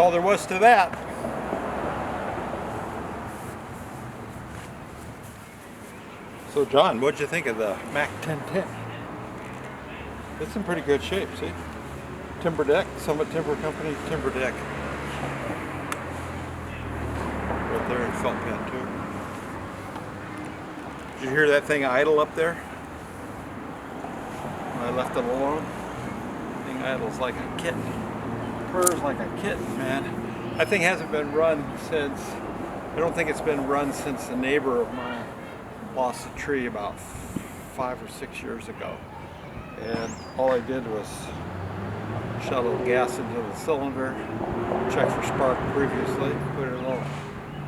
all there was to that. So John, what'd you think of the Mac 1010? It's in pretty good shape, see? Timber deck, Summit Timber Company timber deck. Right there in felt pen too. Did you hear that thing idle up there? When I left it alone? The thing idles like a kitten. Purrs like a kitten, man. That thing hasn't been run since, I don't think it's been run since the neighbor of mine lost a tree about 5 or 6 years ago. And all I did was shot a little gas into the cylinder, check for spark previously, put a little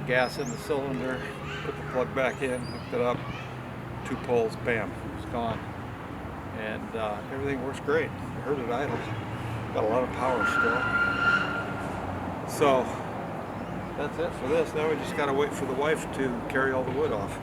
gas in the cylinder, put the plug back in, hooked it up, 2 poles, bam, it's gone. And everything works great. You heard it idle. Got a lot of power still. So that's it for this. Now we just gotta wait for the wife to carry all the wood off.